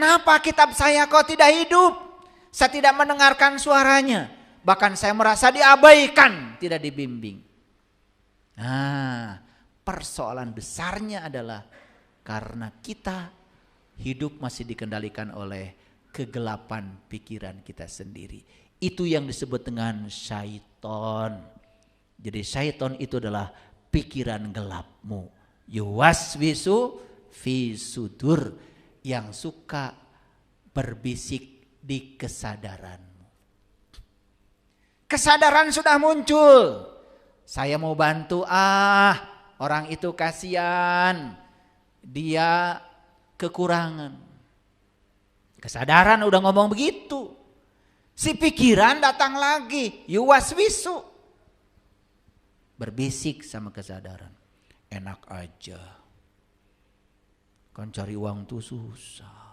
Kenapa kitab saya kok tidak hidup? Saya tidak mendengarkan suaranya. Bahkan saya merasa diabaikan, tidak dibimbing. Nah, persoalan besarnya adalah karena kita hidup masih dikendalikan oleh kegelapan pikiran kita sendiri. Itu yang disebut dengan syaiton. Jadi syaiton itu adalah pikiran gelapmu. Yuwaswisu fi sudur, yang suka berbisik di kesadaranmu. Kesadaran sudah muncul. Saya mau bantu orang itu kasihan. Dia kekurangan. Kesadaran udah ngomong begitu. Si pikiran datang lagi. Yuwaswisu. Berbisik sama kesadaran. Enak aja. Kan cari uang tuh susah.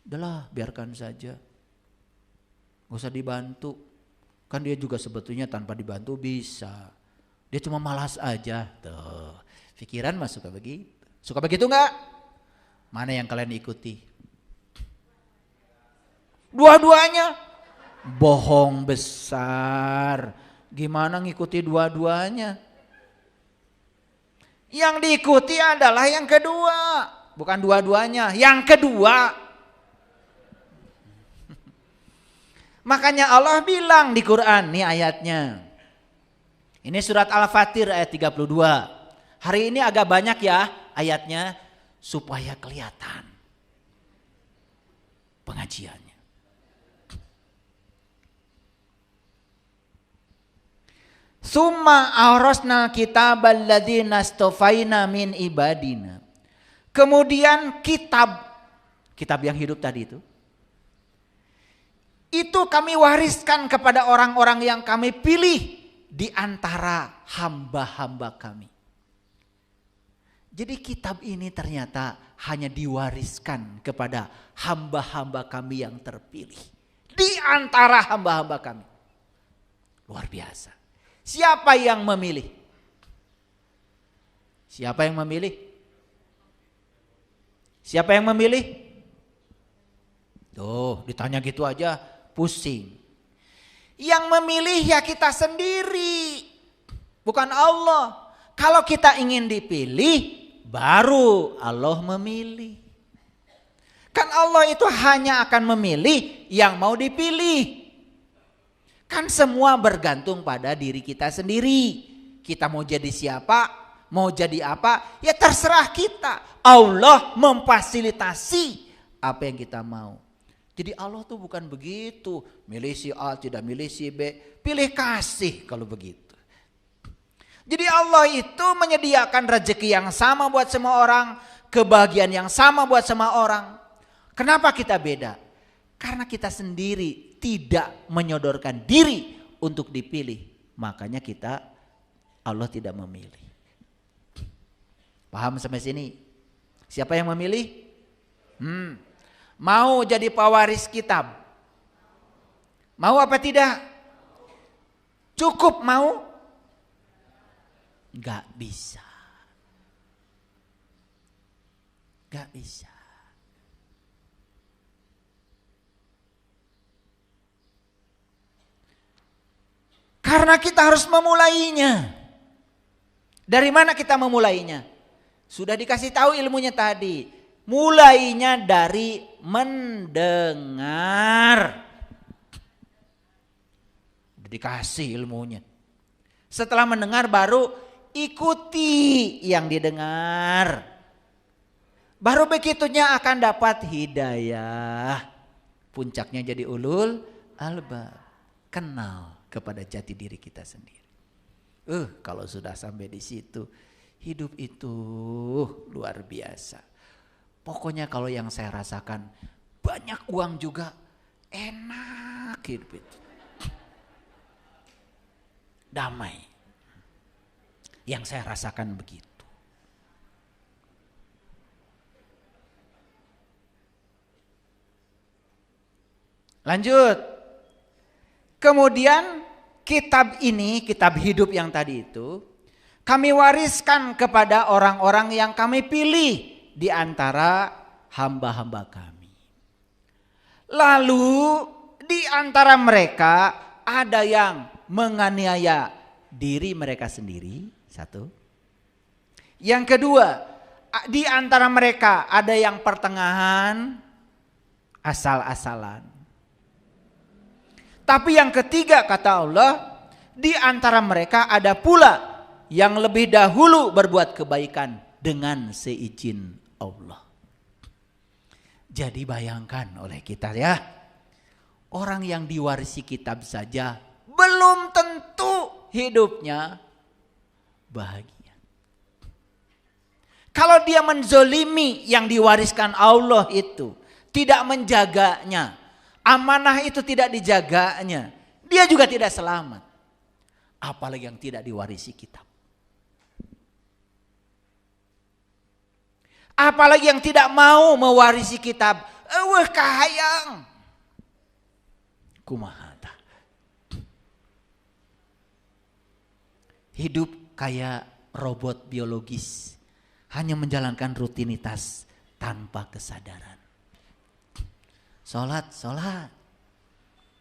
Udahlah, biarkan saja. Gak usah dibantu. Kan dia juga sebetulnya tanpa dibantu bisa. Dia cuma malas aja. Tuh, pikiran mah suka begitu. Suka begitu enggak? Mana yang kalian ikuti? Dua-duanya bohong besar. Gimana ngikuti dua-duanya? Yang diikuti adalah yang kedua, bukan dua-duanya, yang kedua. Makanya Allah bilang di Quran, nih ayatnya. Ini surat Al-Fatir ayat 32. Hari ini agak banyak ya ayatnya supaya kelihatan pengajiannya. Summa aurasnal kitabal ladzina astofaina min ibadina. Kemudian kitab yang hidup tadi itu kami wariskan kepada orang-orang yang kami pilih di antara hamba-hamba kami. Jadi kitab ini ternyata hanya diwariskan kepada hamba-hamba kami yang terpilih di antara hamba-hamba kami. Luar biasa. Siapa yang memilih? Siapa yang memilih? Siapa yang memilih? Tuh, ditanya gitu aja pusing. Yang memilih ya kita sendiri, bukan Allah. Kalau kita ingin dipilih, baru Allah memilih. Kan Allah itu hanya akan memilih yang mau dipilih. Kan semua bergantung pada diri kita sendiri. Kita mau jadi siapa, mau jadi apa, ya terserah kita. Allah memfasilitasi apa yang kita mau. Jadi Allah tuh bukan begitu, milih si A tidak milih si B, pilih kasih kalau begitu. Jadi Allah itu menyediakan rezeki yang sama buat semua orang, kebahagiaan yang sama buat semua orang. Kenapa kita beda? Karena kita sendiri tidak menyodorkan diri untuk dipilih. Makanya Allah tidak memilih. Paham sampai sini? Siapa yang memilih? Mau jadi pewaris kitab? Mau apa tidak? Cukup mau? Gak bisa. Gak bisa. Karena kita harus memulainya. Dari mana kita memulainya? Sudah dikasih tahu ilmunya tadi. Mulainya dari mendengar. Sudah dikasih ilmunya. Setelah mendengar baru ikuti yang didengar. Baru begitunya akan dapat hidayah. Puncaknya jadi ulul albab. Kenal kepada jati diri kita sendiri. Kalau sudah sampai di situ, hidup itu luar biasa. Pokoknya kalau yang saya rasakan, banyak uang juga enak hidup itu. Damai. Yang saya rasakan begitu. Lanjut. Kemudian kitab ini, kitab hidup yang tadi itu, kami wariskan kepada orang-orang yang kami pilih di antara hamba-hamba kami. Lalu di antara mereka ada yang menganiaya diri mereka sendiri, satu. Yang kedua, di antara mereka ada yang pertengahan, asal-asalan. Tapi yang ketiga kata Allah, di antara mereka ada pula yang lebih dahulu berbuat kebaikan dengan seizin Allah. Jadi bayangkan oleh kita ya, orang yang diwarisi kitab saja belum tentu hidupnya bahagia. Kalau dia menzolimi yang diwariskan Allah itu, tidak menjaganya, amanah itu tidak dijaganya, dia juga tidak selamat. Apalagi yang tidak diwarisi kitab. Apalagi yang tidak mau mewarisi kitab. Kahayang. Kumaha. Hidup kayak robot biologis. Hanya menjalankan rutinitas tanpa kesadaran. Sholat.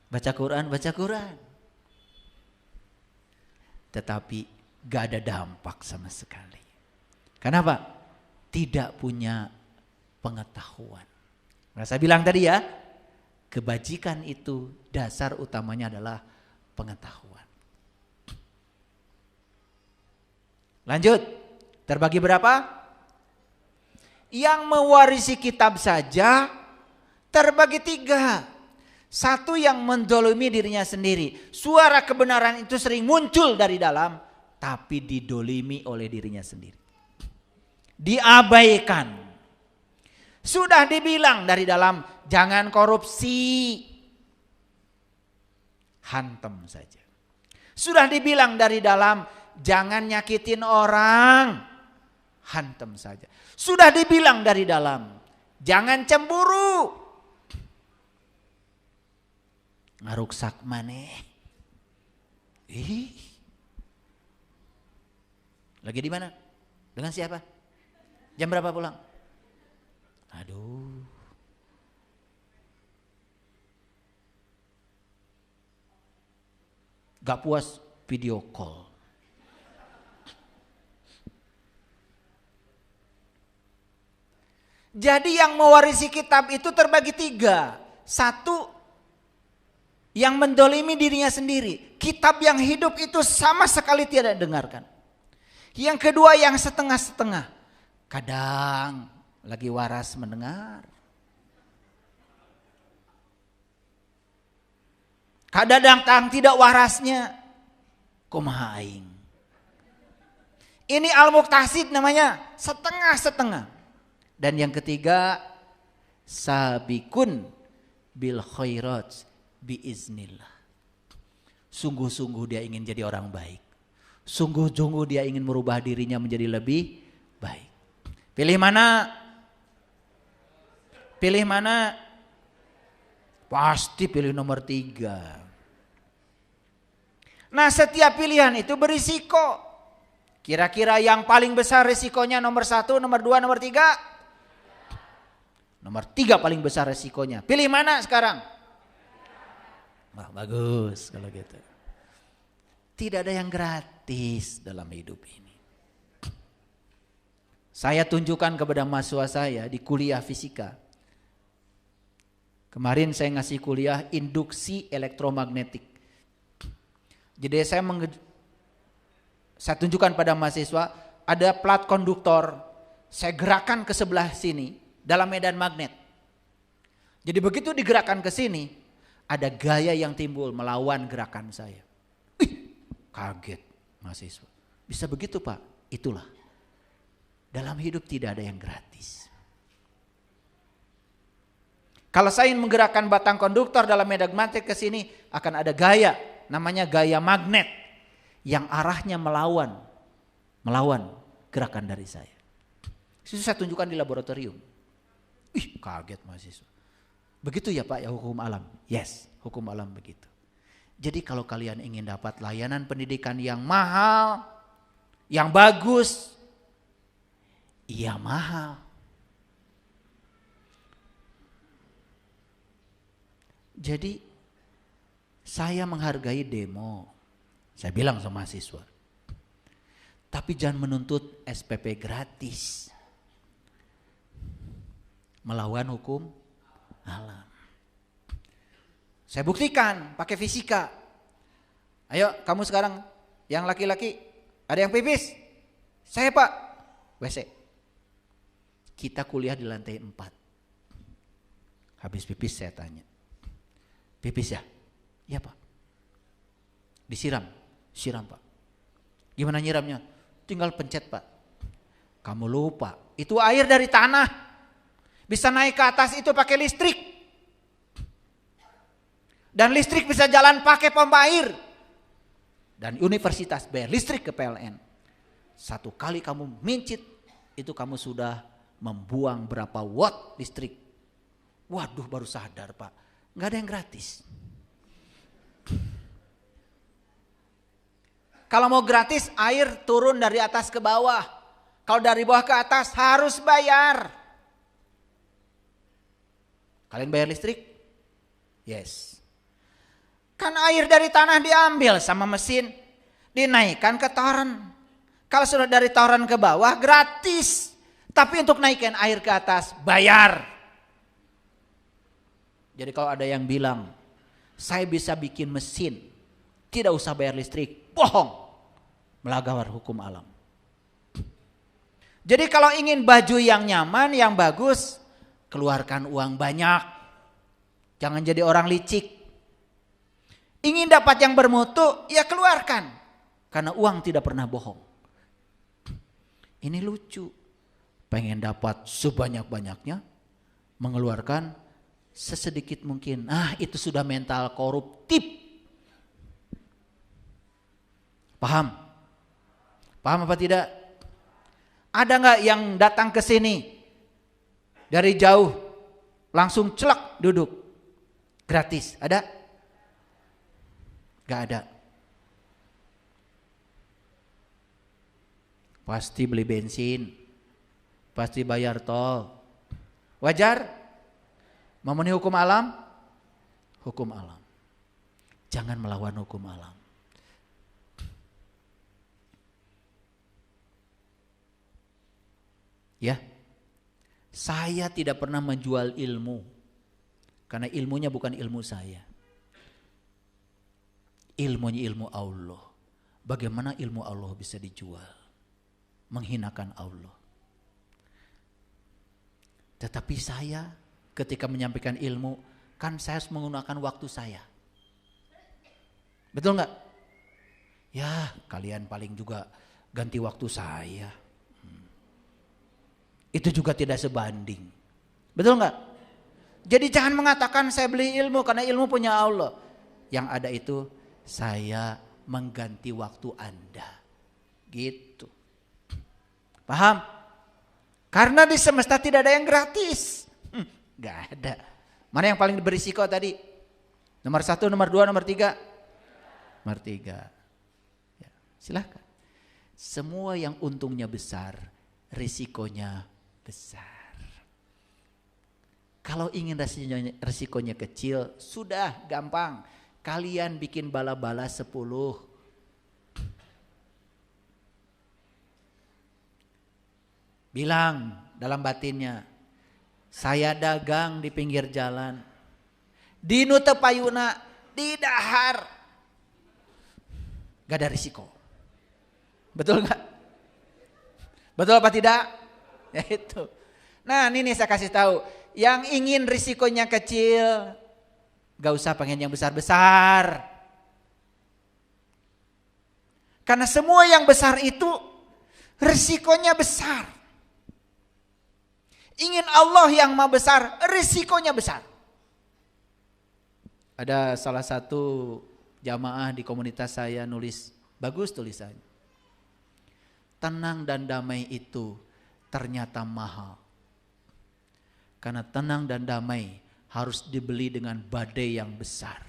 Baca Quran. Tetapi gak ada dampak sama sekali. Kenapa? Tidak punya pengetahuan. Nah, saya bilang tadi ya, kebajikan itu dasar utamanya adalah pengetahuan. Lanjut, terbagi berapa? Yang mewarisi kitab saja terbagi 3. Satu yang mendolimi dirinya sendiri. Suara kebenaran itu sering muncul dari dalam, tapi didolimi oleh dirinya sendiri. Diabaikan. Sudah dibilang dari dalam, jangan korupsi. Hantem saja. Sudah dibilang dari dalam, jangan nyakitin orang. Hantem saja. Sudah dibilang dari dalam, jangan cemburu. Ngaruksak maneh. Lagi di mana? Dengan siapa? Jam berapa pulang? Aduh. Gak puas video call. Jadi yang mewarisi kitab itu terbagi 3. Satu, yang mendolimi dirinya sendiri. Kitab yang hidup itu sama sekali tidak dengarkan. Yang kedua yang setengah-setengah. Kadang lagi waras mendengar. Kadang tidak warasnya. Kumaha aing. Ini al-muqtasid namanya, setengah-setengah. Dan yang ketiga, sabikun bil khairat biiznillah. Sungguh-sungguh dia ingin jadi orang baik. Sungguh-sungguh dia ingin merubah dirinya menjadi lebih baik. Pilih mana? Pilih mana? Pasti pilih nomor 3. Nah, setiap pilihan itu berisiko. Kira-kira yang paling besar risikonya nomor 1, nomor 2, nomor 3? Nomor 3 paling besar risikonya. Pilih mana sekarang? Wah, bagus kalau gitu. Tidak ada yang gratis dalam hidup ini. Saya tunjukkan kepada mahasiswa saya di kuliah fisika. Kemarin saya ngasih kuliah induksi elektromagnetik. Jadi saya tunjukkan pada mahasiswa ada plat konduktor. Saya gerakkan ke sebelah sini dalam medan magnet. Jadi begitu digerakkan ke sini, ada gaya yang timbul melawan gerakan saya. Kaget mahasiswa. Bisa begitu Pak? Itulah. Dalam hidup tidak ada yang gratis. Kalau saya ingin menggerakkan batang konduktor dalam medan magnet ke sini, akan ada gaya, namanya gaya magnet yang arahnya melawan gerakan dari saya. Itu saya tunjukkan di laboratorium. Kaget mahasiswa. Begitu ya Pak ya hukum alam? Yes, hukum alam begitu. Jadi kalau kalian ingin dapat layanan pendidikan yang mahal, yang bagus, iya mahal. Jadi saya menghargai demo. Saya bilang sama mahasiswa. Tapi jangan menuntut SPP gratis. Melawan hukum alam. Saya buktikan pakai fisika. Ayo kamu sekarang yang laki-laki ada yang pipis. Saya Pak, WC. Kita kuliah di lantai 4. Habis pipis saya tanya. Pipis ya? Iya Pak. Disiram? Siram Pak. Gimana nyiramnya? Tinggal pencet Pak. Kamu lupa, itu air dari tanah. Bisa naik ke atas itu pakai listrik. Dan listrik bisa jalan pakai pompa air. Dan universitas bayar listrik ke PLN. Satu kali kamu mincit, itu kamu sudah membuang berapa watt listrik. Waduh baru sadar Pak, gak ada yang gratis. Kalau mau gratis air turun dari atas ke bawah. Kalau dari bawah ke atas harus bayar. Kalian bayar listrik? Yes. Kan air dari tanah diambil sama mesin, dinaikkan ke toren. Kalau sudah dari toren ke bawah gratis. Tapi untuk naikkan air ke atas bayar. Jadi kalau ada yang bilang, saya bisa bikin mesin, tidak usah bayar listrik, bohong. Melanggar hukum alam. Jadi kalau ingin baju yang nyaman, yang bagus, keluarkan uang banyak. Jangan jadi orang licik. Ingin dapat yang bermutu, ya keluarkan. Karena uang tidak pernah bohong. Ini lucu. Pengen dapat sebanyak-banyaknya, mengeluarkan sesedikit mungkin. Itu sudah mental koruptif. Paham? Paham apa tidak? Ada nggak yang datang ke sini dari jauh langsung celak duduk gratis? Ada? Gak ada. Pasti beli bensin, pasti bayar tol. Wajar? Memenuhi hukum alam? Hukum alam. Jangan melawan hukum alam. Ya, saya tidak pernah menjual ilmu. Karena ilmunya bukan ilmu saya. Ilmunya ilmu Allah. Bagaimana ilmu Allah bisa dijual? Menghinakan Allah. Tetapi saya ketika menyampaikan ilmu, kan saya harus menggunakan waktu saya. Betul nggak? Ya kalian paling juga ganti waktu saya. Itu juga tidak sebanding. Betul nggak? Jadi jangan mengatakan saya beli ilmu karena ilmu punya Allah. Yang ada itu saya mengganti waktu Anda. Gitu. Paham? Karena di semesta tidak ada yang gratis. Gak ada. Mana yang paling berisiko tadi? Nomor 1, nomor 2, nomor 3? Nomor 3. Ya, silahkan. Semua yang untungnya besar, risikonya besar. Kalau ingin risikonya kecil, sudah gampang. Kalian bikin bala-bala 10. Bilang dalam batinnya, saya dagang di pinggir jalan. Dinu teu payuna di dahar. Gak ada risiko. Betul gak? Betul apa tidak? Ya itu. Nah ini saya kasih tahu. Yang ingin risikonya kecil, gak usah pengen yang besar-besar. Karena semua yang besar itu risikonya besar. Ingin Allah yang maha besar, risikonya besar. Ada salah satu jamaah di komunitas saya nulis, bagus tulisannya. Tenang dan damai itu ternyata mahal. Karena tenang dan damai harus dibeli dengan badai yang besar.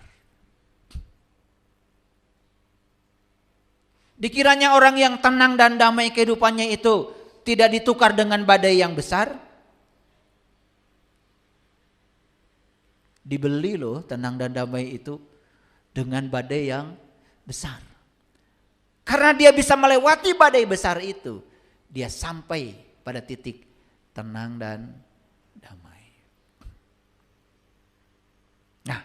Dikiranya orang yang tenang dan damai kehidupannya itu tidak ditukar dengan badai yang besar? Dibeli loh tenang dan damai itu dengan badai yang besar. Karena dia bisa melewati badai besar itu, dia sampai pada titik tenang dan damai. Nah,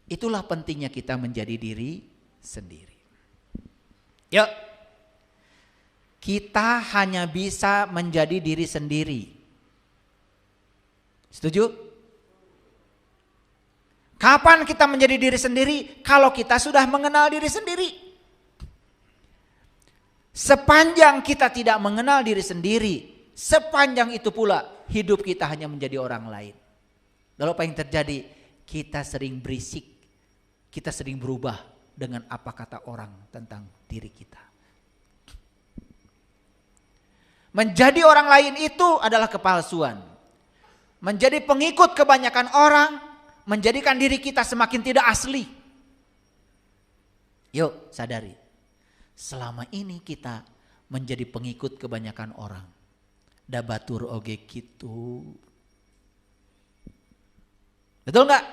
itulah pentingnya kita menjadi diri sendiri. Yuk, kita hanya bisa menjadi diri sendiri. Setuju? Kapan kita menjadi diri sendiri? Kalau kita sudah mengenal diri sendiri. Sepanjang kita tidak mengenal diri sendiri, sepanjang itu pula hidup kita hanya menjadi orang lain. Lalu apa yang terjadi? Kita sering berisik, kita sering berubah dengan apa kata orang tentang diri kita. Menjadi orang lain itu adalah kepalsuan. Menjadi pengikut kebanyakan orang menjadikan diri kita semakin tidak asli. Yuk sadari, selama ini kita menjadi pengikut kebanyakan orang. Da batur oge kitu. Betul nggak?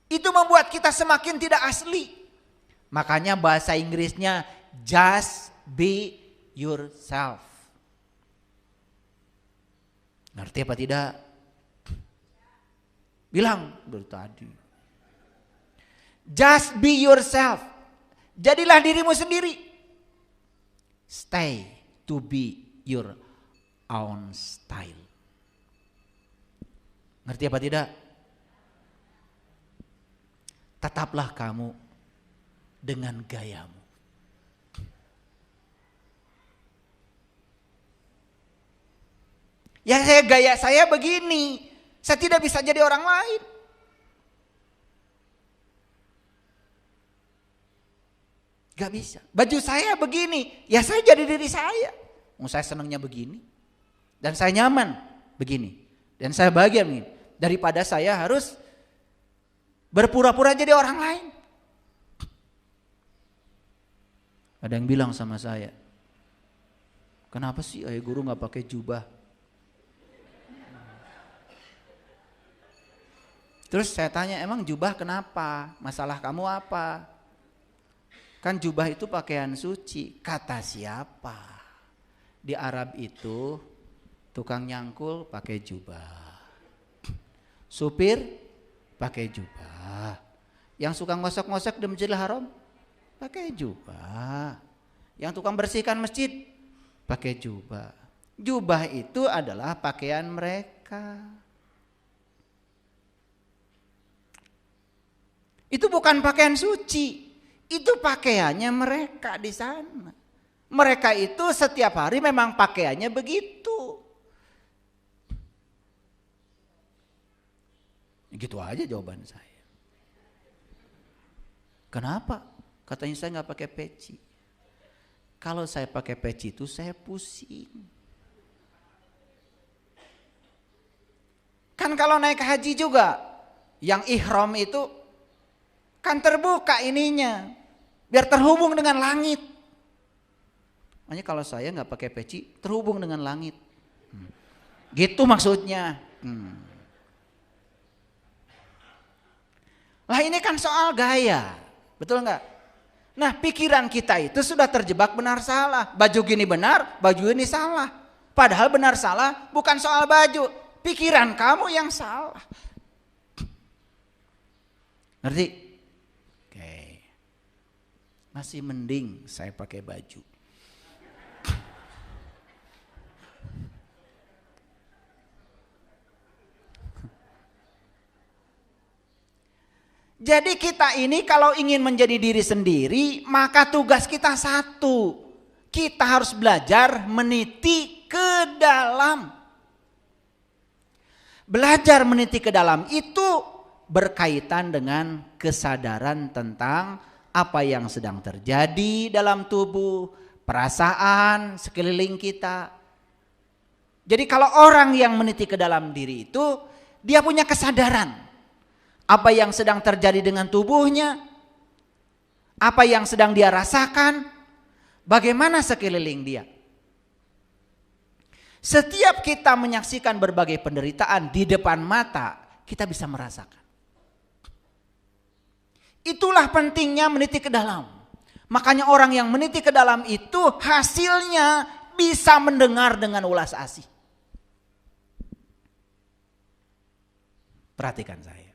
Itu membuat kita semakin tidak asli. Makanya bahasa Inggrisnya just be yourself. Ngerti apa tidak? Bilang dari tadi. Just be yourself. Jadilah dirimu sendiri. Stay to be your own style. Ngerti apa tidak? Tetaplah kamu dengan gayamu. Ya gaya saya begini. Saya tidak bisa jadi orang lain. Gak bisa. Baju saya begini. Ya saya jadi diri saya. Saya senangnya begini. Dan saya nyaman begini. Dan saya bahagia begini. Daripada saya harus berpura-pura jadi orang lain. Ada yang bilang sama saya, kenapa sih ayah guru gak pakai jubah? Terus saya tanya, emang jubah kenapa? Masalah kamu apa? Kan jubah itu pakaian suci. Kata siapa? Di Arab itu tukang nyangkul pakai jubah. Supir pakai jubah. Yang suka ngosok-ngosok di Masjidil Haram pakai jubah. Yang tukang bersihkan masjid pakai jubah. Jubah itu adalah pakaian mereka. Itu bukan pakaian suci, itu pakaiannya mereka di sana. Mereka itu setiap hari memang pakaiannya begitu. Gitu aja jawaban saya. Kenapa? Katanya saya nggak pakai peci. Kalau saya pakai peci itu saya pusing. Kan kalau naik haji juga, yang ihram itu kan terbuka ininya, biar terhubung dengan langit. Makanya kalau saya nggak pakai peci, terhubung dengan langit. Gitu maksudnya. Lah ini kan soal gaya, betul nggak? Nah pikiran kita itu sudah terjebak benar salah. Baju gini benar, baju ini salah. Padahal benar salah bukan soal baju, pikiran kamu yang salah. Ngerti? Masih mending saya pakai baju. Jadi kita ini kalau ingin menjadi diri sendiri, maka tugas kita satu. Kita harus belajar meniti ke dalam. Belajar meniti ke dalam itu berkaitan dengan kesadaran tentang apa yang sedang terjadi dalam tubuh, perasaan sekeliling kita. Jadi kalau orang yang meniti ke dalam diri itu, dia punya kesadaran. Apa yang sedang terjadi dengan tubuhnya, apa yang sedang dia rasakan, bagaimana sekeliling dia. Setiap kita menyaksikan berbagai penderitaan di depan mata, kita bisa merasakan. Itulah pentingnya meniti ke dalam. Makanya orang yang meniti ke dalam itu hasilnya bisa mendengar dengan ulas asih. Perhatikan saya.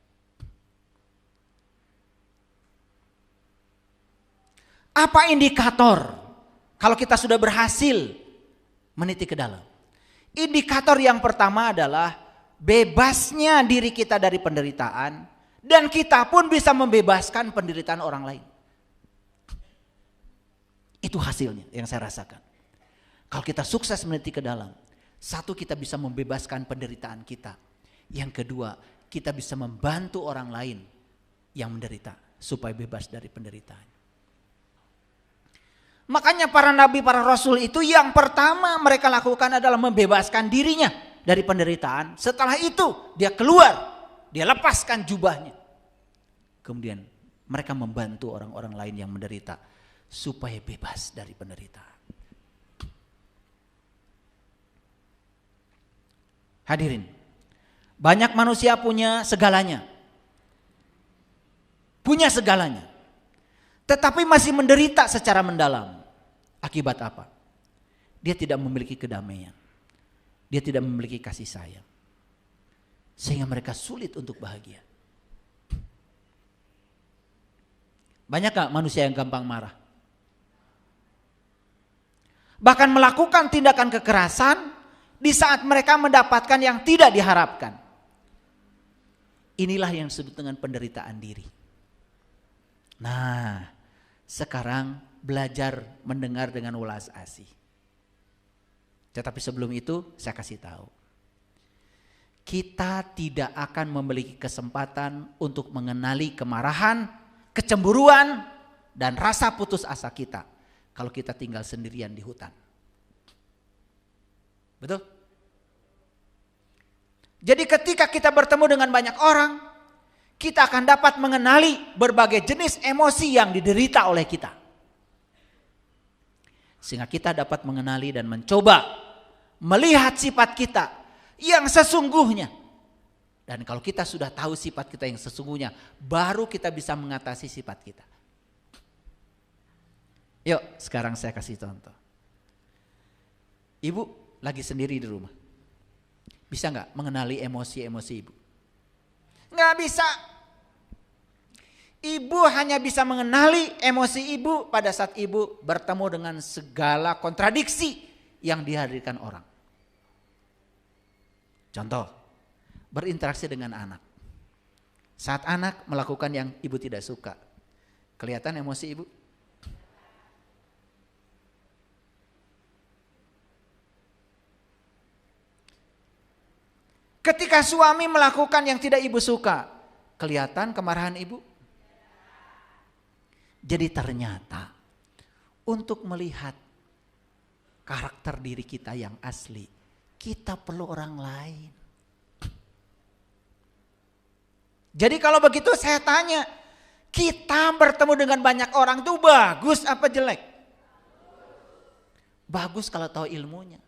Apa indikator kalau kita sudah berhasil meniti ke dalam? Indikator yang pertama adalah bebasnya diri kita dari penderitaan dan kita pun bisa membebaskan penderitaan orang lain. Itu hasilnya yang saya rasakan. Kalau kita sukses meniti ke dalam, satu, kita bisa membebaskan penderitaan kita. Yang kedua, kita bisa membantu orang lain yang menderita supaya bebas dari penderitaan. Makanya para nabi, para rasul itu yang pertama mereka lakukan adalah membebaskan dirinya dari penderitaan. Setelah itu dia keluar, dia lepaskan jubahnya. Kemudian mereka membantu orang-orang lain yang menderita supaya bebas dari penderitaan. Hadirin, banyak manusia punya segalanya. Punya segalanya. Tetapi masih menderita secara mendalam. Akibat apa? Dia tidak memiliki kedamaian. Dia tidak memiliki kasih sayang. Sehingga mereka sulit untuk bahagia. Banyak gak manusia yang gampang marah? Bahkan melakukan tindakan kekerasan di saat mereka mendapatkan yang tidak diharapkan. Inilah yang disebut dengan penderitaan diri. Nah, sekarang belajar mendengar dengan ulas asih. Tetapi sebelum itu saya kasih tahu. Kita tidak akan memiliki kesempatan untuk mengenali kemarahan, kecemburuan, dan rasa putus asa kita kalau kita tinggal sendirian di hutan. Betul? Jadi ketika kita bertemu dengan banyak orang, kita akan dapat mengenali berbagai jenis emosi yang diderita oleh kita. Sehingga kita dapat mengenali dan mencoba melihat sifat kita yang sesungguhnya. Dan kalau kita sudah tahu sifat kita yang sesungguhnya, baru kita bisa mengatasi sifat kita. Yuk, sekarang saya kasih contoh. Ibu lagi sendiri di rumah. Bisa gak mengenali emosi-emosi ibu? Gak bisa. Ibu hanya bisa mengenali emosi ibu pada saat ibu bertemu dengan segala kontradiksi yang dihadirkan orang. Contoh, berinteraksi dengan anak. Saat anak melakukan yang ibu tidak suka, kelihatan emosi ibu? Ketika suami melakukan yang tidak ibu suka, kelihatan kemarahan ibu? Jadi ternyata untuk melihat karakter diri kita yang asli, kita perlu orang lain. Jadi kalau begitu saya tanya, kita bertemu dengan banyak orang itu bagus apa jelek? Bagus kalau tahu ilmunya.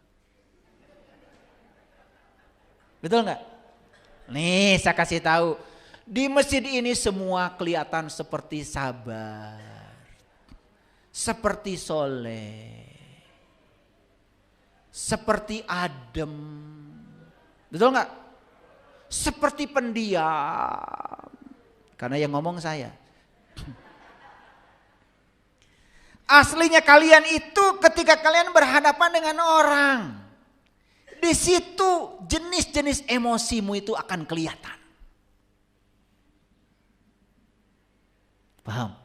Betul nggak? Nih saya kasih tahu, di masjid ini semua kelihatan seperti sabar, seperti soleh, seperti adem, betul nggak? Seperti pendiam, karena yang ngomong saya. Aslinya kalian itu ketika kalian berhadapan dengan orang, di situ jenis-jenis emosimu itu akan kelihatan. Paham?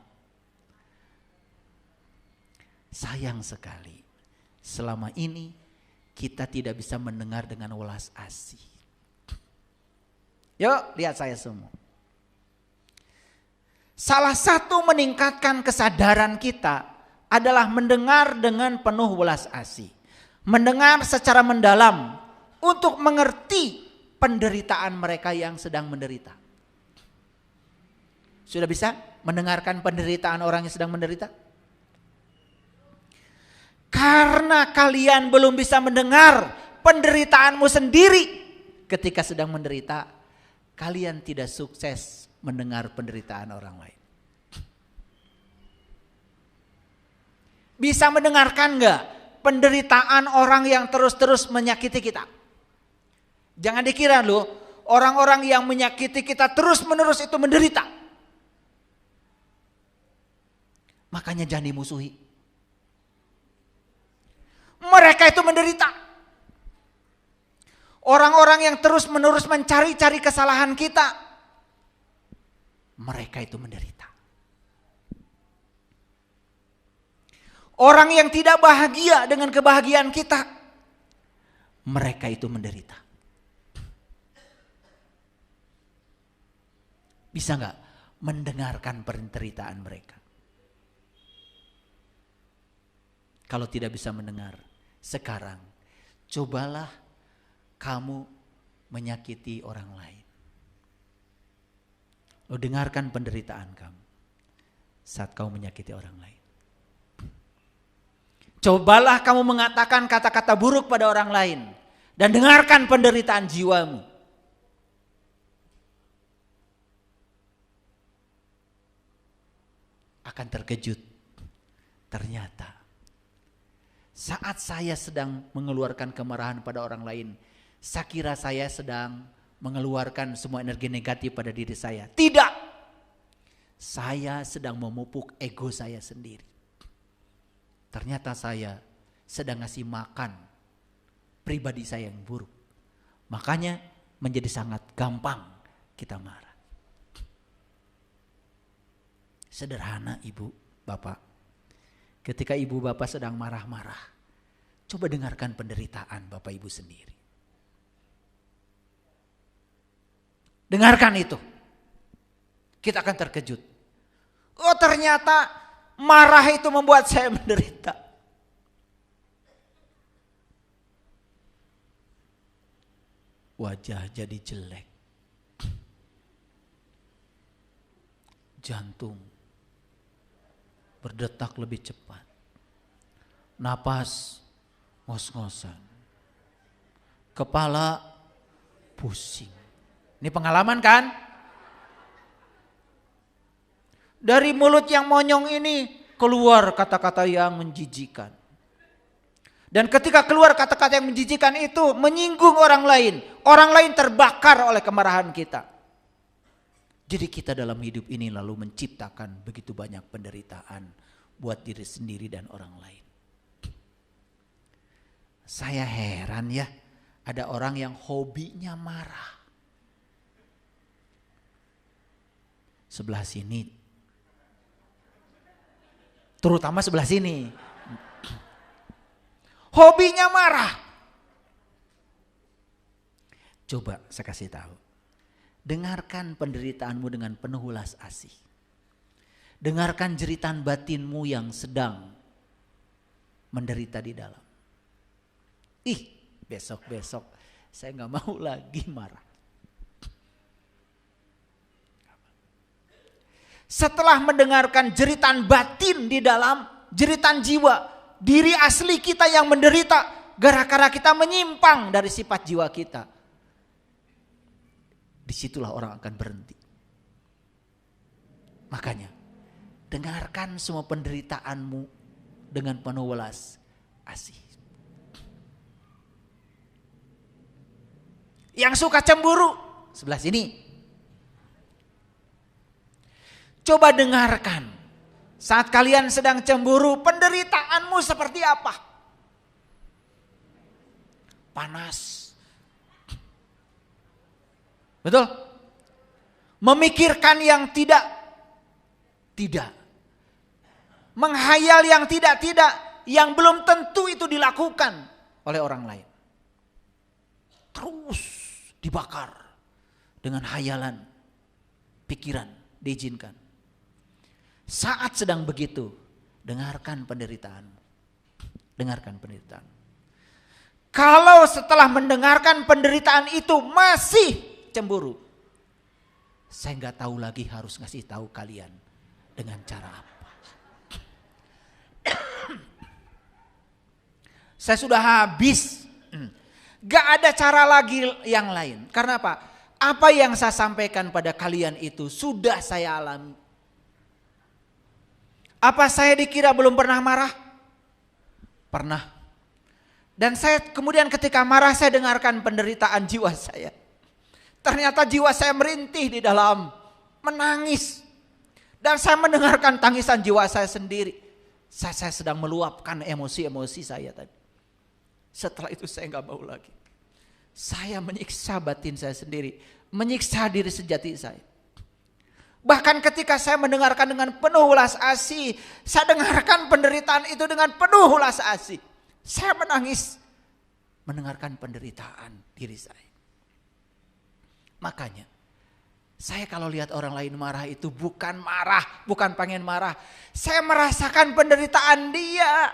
Sayang sekali, selama ini kita tidak bisa mendengar dengan welas asih. Yuk lihat saya semua. Salah satu meningkatkan kesadaran kita adalah mendengar dengan penuh welas asih. Mendengar secara mendalam untuk mengerti penderitaan mereka yang sedang menderita. Sudah bisa mendengarkan penderitaan orang yang sedang menderita? Karena kalian belum bisa mendengar penderitaanmu sendiri ketika sedang menderita, kalian tidak sukses mendengar penderitaan orang lain. Bisa mendengarkan enggak penderitaan orang yang terus-terus menyakiti kita? Jangan dikira loh, orang-orang yang menyakiti kita terus-menerus itu menderita. Makanya jangan dimusuhi. Mereka itu menderita. Orang-orang yang terus-menerus mencari-cari kesalahan kita, mereka itu menderita. Orang yang tidak bahagia dengan kebahagiaan kita, mereka itu menderita. Bisa nggak mendengarkan penderitaan mereka? Kalau tidak bisa mendengar, sekarang cobalah kamu menyakiti orang lain. Lo dengarkan penderitaan kamu saat kamu menyakiti orang lain. Cobalah kamu mengatakan kata-kata buruk pada orang lain dan dengarkan penderitaan jiwamu. Akan terkejut, ternyata saat saya sedang mengeluarkan kemarahan pada orang lain, saya kira saya sedang mengeluarkan semua energi negatif pada diri saya. Tidak, saya sedang memupuk ego saya sendiri. Ternyata saya sedang ngasih makan pribadi saya yang buruk. Makanya menjadi sangat gampang kita marah. Sederhana ibu, bapak. Ketika ibu bapak sedang marah-marah, coba dengarkan penderitaan bapak ibu sendiri. Dengarkan itu. Kita akan terkejut. Oh ternyata marah itu membuat saya menderita. Wajah jadi jelek. Jantung berdetak lebih cepat. Napas ngos-ngosan. Kepala pusing. Ini pengalaman kan? Dari mulut yang monyong ini keluar kata-kata yang menjijikan. Dan ketika keluar kata-kata yang menjijikan itu menyinggung orang lain. Orang lain terbakar oleh kemarahan kita. Jadi kita dalam hidup ini lalu menciptakan begitu banyak penderitaan buat diri sendiri dan orang lain. Saya heran ya, ada orang yang hobinya marah. Sebelah sini, terutama sebelah sini, hobinya marah. Coba saya kasih tahu. Dengarkan penderitaanmu dengan penuh welas asih. Dengarkan jeritan batinmu yang sedang menderita di dalam. Besok-besok saya gak mau lagi marah. Setelah mendengarkan jeritan batin di dalam, jeritan jiwa, diri asli kita yang menderita gara-gara kita menyimpang dari sifat jiwa kita. Disitulah orang akan berhenti. Makanya dengarkan semua penderitaanmu dengan penuh welas asih. Yang suka cemburu sebelah sini, coba dengarkan saat kalian sedang cemburu penderitaanmu seperti apa. Panas. Betul? Memikirkan yang tidak. Menghayal yang tidak. Yang belum tentu itu dilakukan oleh orang lain. Terus dibakar dengan hayalan, pikiran, diizinkan. Saat sedang begitu, dengarkan penderitaanmu. Dengarkan penderitaan. Kalau setelah mendengarkan penderitaan itu masih cemburu, saya nggak tahu lagi harus ngasih tahu kalian dengan cara apa. Saya sudah habis. Gak ada cara lagi yang lain. Karena apa? Apa yang saya sampaikan pada kalian itu sudah saya alami. Apa saya dikira belum pernah marah? Pernah. Dan saya kemudian ketika marah saya dengarkan penderitaan jiwa saya. Ternyata jiwa saya merintih di dalam, menangis. Dan saya mendengarkan tangisan jiwa saya sendiri. Saya sedang meluapkan emosi-emosi saya tadi. Setelah itu saya gak mau lagi. Saya menyiksa batin saya sendiri. Menyiksa diri sejati saya. Bahkan ketika saya mendengarkan dengan penuh ulas asih. Saya dengarkan penderitaan itu dengan penuh ulas asih. Saya menangis. Mendengarkan penderitaan diri saya. Makanya. Saya kalau lihat orang lain marah itu bukan marah. Bukan pengen marah. Saya merasakan penderitaan dia.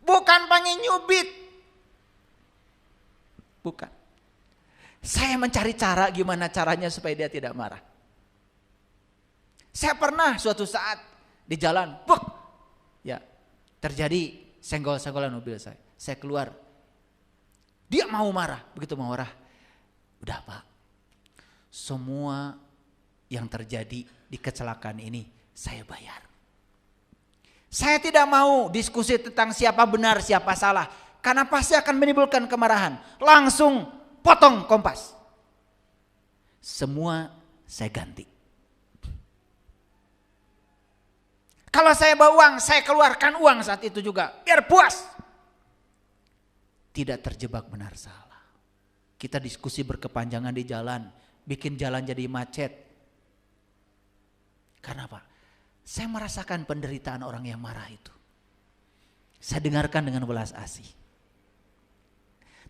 Bukan pengen nyubit. Bukan. Saya mencari cara gimana caranya supaya dia tidak marah. Saya pernah suatu saat di jalan, ya terjadi senggol-senggolan mobil saya. Saya keluar, dia mau marah, begitu mau marah, udah Pak, semua yang terjadi di kecelakaan ini saya bayar. Saya tidak mau diskusi tentang siapa benar, siapa salah, karena pasti akan menimbulkan kemarahan. Langsung potong kompas. Semua saya ganti. Kalau saya bawa uang, saya keluarkan uang saat itu juga. Biar puas. Tidak terjebak benar salah. Kita diskusi berkepanjangan di jalan. Bikin jalan jadi macet. Karena apa? Saya merasakan penderitaan orang yang marah itu. Saya dengarkan dengan welas asih.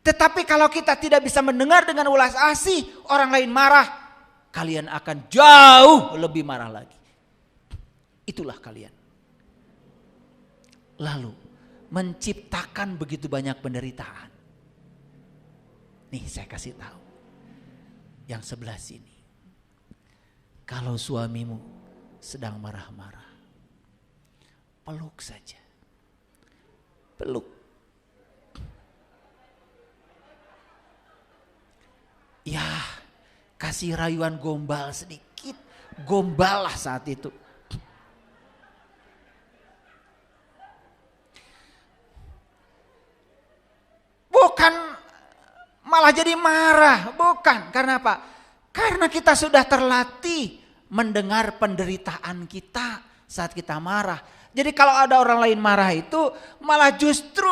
Tetapi kalau kita tidak bisa mendengar dengan welas asih, orang lain marah, kalian akan jauh lebih marah lagi. Itulah kalian. Lalu menciptakan begitu banyak penderitaan. Nih saya kasih tahu. Yang sebelah sini. Kalau suamimu sedang marah-marah, peluk saja. Peluk. Ya, kasih rayuan gombal sedikit. Gombal lah saat itu. Bukan malah jadi marah. Bukan. Karena apa? Karena kita sudah terlatih mendengar penderitaan kita saat kita marah. Jadi kalau ada orang lain marah itu malah justru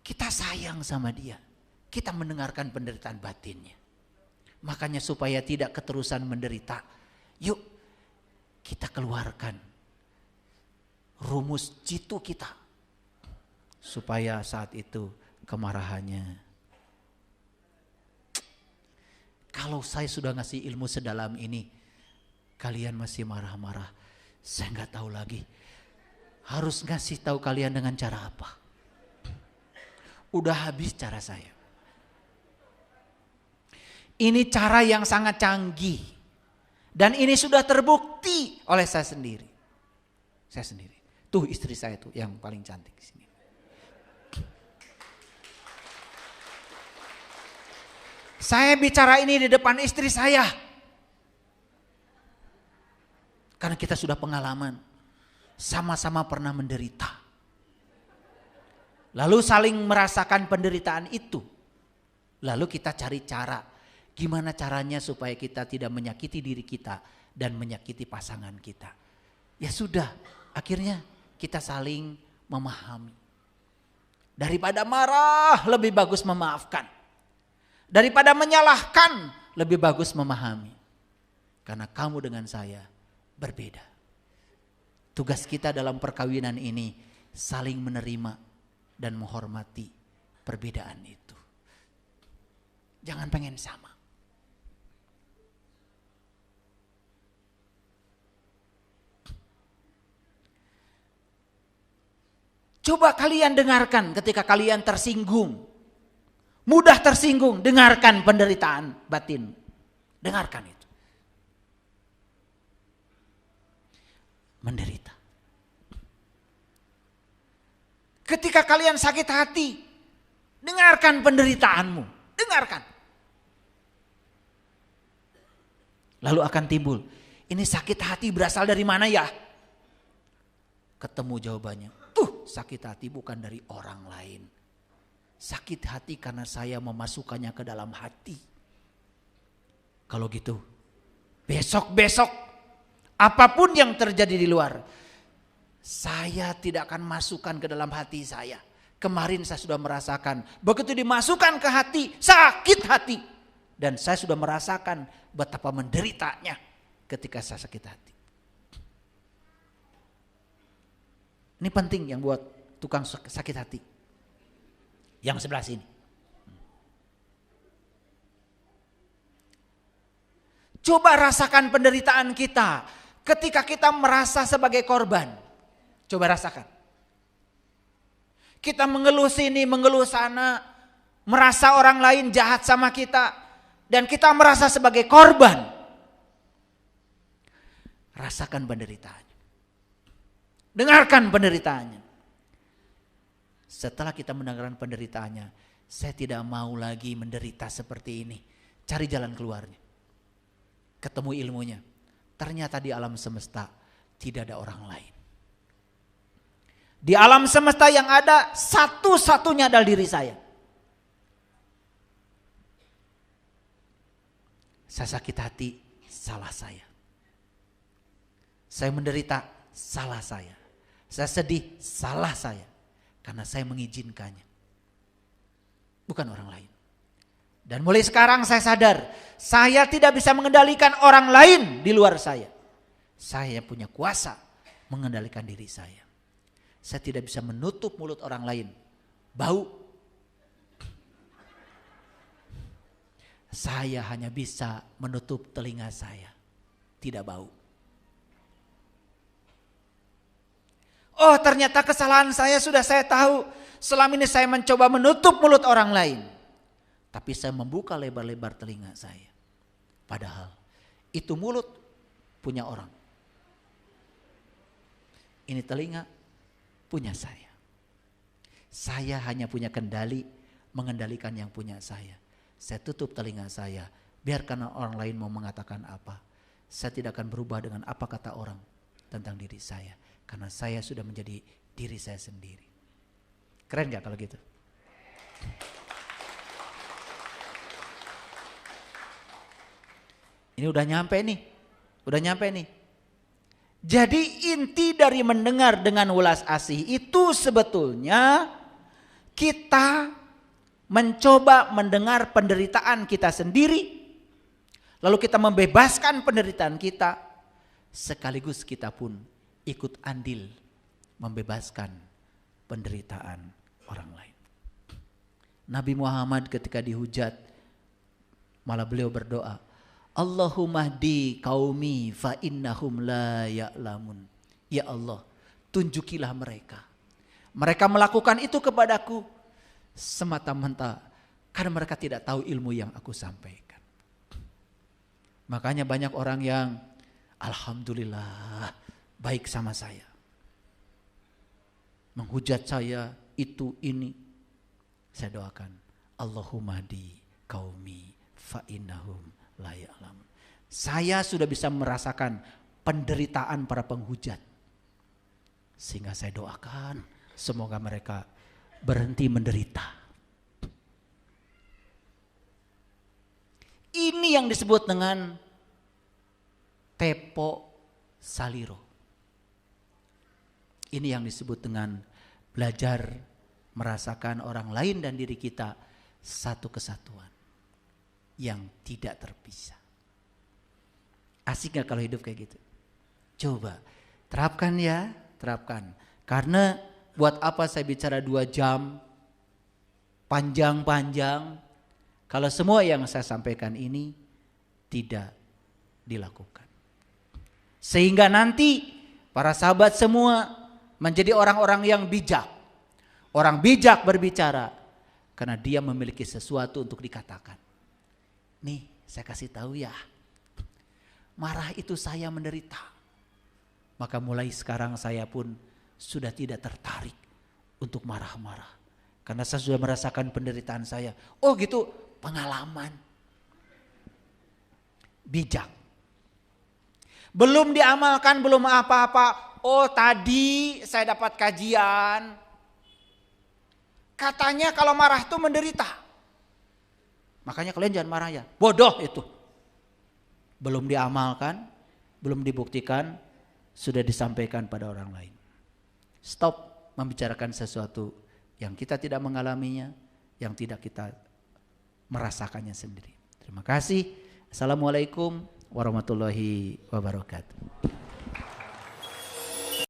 kita sayang sama dia. Kita mendengarkan penderitaan batinnya. Makanya supaya tidak keterusan menderita. Yuk kita keluarkan rumus jitu kita. Supaya saat itu kemarahannya. Kalau saya sudah ngasih ilmu sedalam ini. Kalian masih marah-marah. Saya gak tahu lagi. Harus ngasih tahu kalian dengan cara apa. Udah habis cara saya. Ini cara yang sangat canggih. Dan ini sudah terbukti oleh saya sendiri. Saya sendiri. Tuh istri saya tuh yang paling cantik di sini. Saya bicara ini di depan istri saya. Karena kita sudah pengalaman. Sama-sama pernah menderita. Lalu saling merasakan penderitaan itu. Lalu kita cari cara. Gimana caranya supaya kita tidak menyakiti diri kita dan menyakiti pasangan kita. Ya sudah, akhirnya kita saling memahami. Daripada marah, lebih bagus memaafkan. Daripada menyalahkan, lebih bagus memahami. Karena kamu dengan saya berbeda. Tugas kita dalam perkawinan ini saling menerima dan menghormati perbedaan itu. Jangan pengen sama. Coba kalian dengarkan ketika kalian tersinggung. Mudah tersinggung, dengarkan penderitaan batin. Dengarkan itu. Menderita. Ketika kalian sakit hati, dengarkan penderitaanmu. Dengarkan. Lalu akan timbul, ini sakit hati berasal dari mana ya? Ketemu jawabannya, sakit hati bukan dari orang lain. Sakit hati karena saya memasukkannya ke dalam hati. Kalau gitu, besok-besok apapun yang terjadi di luar, saya tidak akan masukkan ke dalam hati saya. Kemarin saya sudah merasakan, begitu dimasukkan ke hati, sakit hati. Dan saya sudah merasakan betapa menderitanya ketika saya sakit hati. Ini penting yang buat tukang sakit hati. Yang sebelah sini. Coba rasakan penderitaan kita ketika kita merasa sebagai korban. Coba rasakan. Kita mengeluh sini, mengeluh sana, merasa orang lain jahat sama kita, dan kita merasa sebagai korban. Rasakan penderitaannya. Dengarkan penderitaannya. Setelah kita mendengarkan penderitaannya, saya tidak mau lagi menderita seperti ini. Cari jalan keluarnya. Ketemu ilmunya. Ternyata di alam semesta tidak ada orang lain. Di alam semesta yang ada satu-satunya adalah diri saya. Saya sakit hati, salah saya. Saya menderita, salah saya. Saya sedih, salah saya. Karena saya mengizinkannya. Bukan orang lain. Dan mulai sekarang saya sadar, saya tidak bisa mengendalikan orang lain di luar saya. Saya punya kuasa mengendalikan diri saya. Saya tidak bisa menutup mulut orang lain. Bau. Saya hanya bisa menutup telinga saya. Tidak bau. Oh, ternyata kesalahan saya sudah saya tahu. Selama ini saya mencoba menutup mulut orang lain. Tapi saya membuka lebar-lebar telinga saya. Padahal itu mulut punya orang. Ini telinga punya saya. Saya hanya punya kendali mengendalikan yang punya saya. Saya tutup telinga saya. Biarkan orang lain mau mengatakan apa. Saya tidak akan berubah dengan apa kata orang tentang diri saya. Karena saya sudah menjadi diri saya sendiri. Keren gak kalau gitu? Ini udah nyampe nih. Udah nyampe nih. Jadi inti dari mendengar dengan welas asih itu sebetulnya kita mencoba mendengar penderitaan kita sendiri. Lalu kita membebaskan penderitaan kita. Sekaligus kita pun ikut andil membebaskan penderitaan orang lain. Nabi Muhammad ketika dihujat malah beliau berdoa, Allahumma hdi qaumi fa innahum la ya'lamun. Ya Allah, tunjukilah mereka. Mereka melakukan itu kepadaku semata-mata karena mereka tidak tahu ilmu yang aku sampaikan. Makanya banyak orang yang alhamdulillah baik sama saya. Menghujat saya itu ini. Saya doakan Allahumma hdi qaumi fa innahum la ya'lamun. Saya sudah bisa merasakan penderitaan para penghujat. Sehingga saya doakan semoga mereka berhenti menderita. Ini yang disebut dengan tepo saliro. Ini yang disebut dengan belajar merasakan orang lain dan diri kita satu kesatuan yang tidak terpisah. Asik gak kalau hidup kayak gitu? Coba terapkan ya, terapkan. Karena buat apa saya bicara 2 jam panjang-panjang kalau semua yang saya sampaikan ini tidak dilakukan. Sehingga nanti para sahabat semua menjadi orang-orang yang bijak. Orang bijak berbicara karena dia memiliki sesuatu untuk dikatakan. Nih, saya kasih tahu ya. Marah itu saya menderita. Maka mulai sekarang saya pun sudah tidak tertarik untuk marah-marah. Karena saya sudah merasakan penderitaan saya. Oh gitu, pengalaman. Bijak. Belum diamalkan, belum apa-apa. Oh tadi saya dapat kajian. Katanya kalau marah itu menderita. Makanya kalian jangan marah ya. Bodoh itu. Belum diamalkan, belum dibuktikan, sudah disampaikan pada orang lain. Stop membicarakan sesuatu yang kita tidak mengalaminya, yang tidak kita merasakannya sendiri. Terima kasih. Assalamualaikum warahmatullahi wabarakatuh.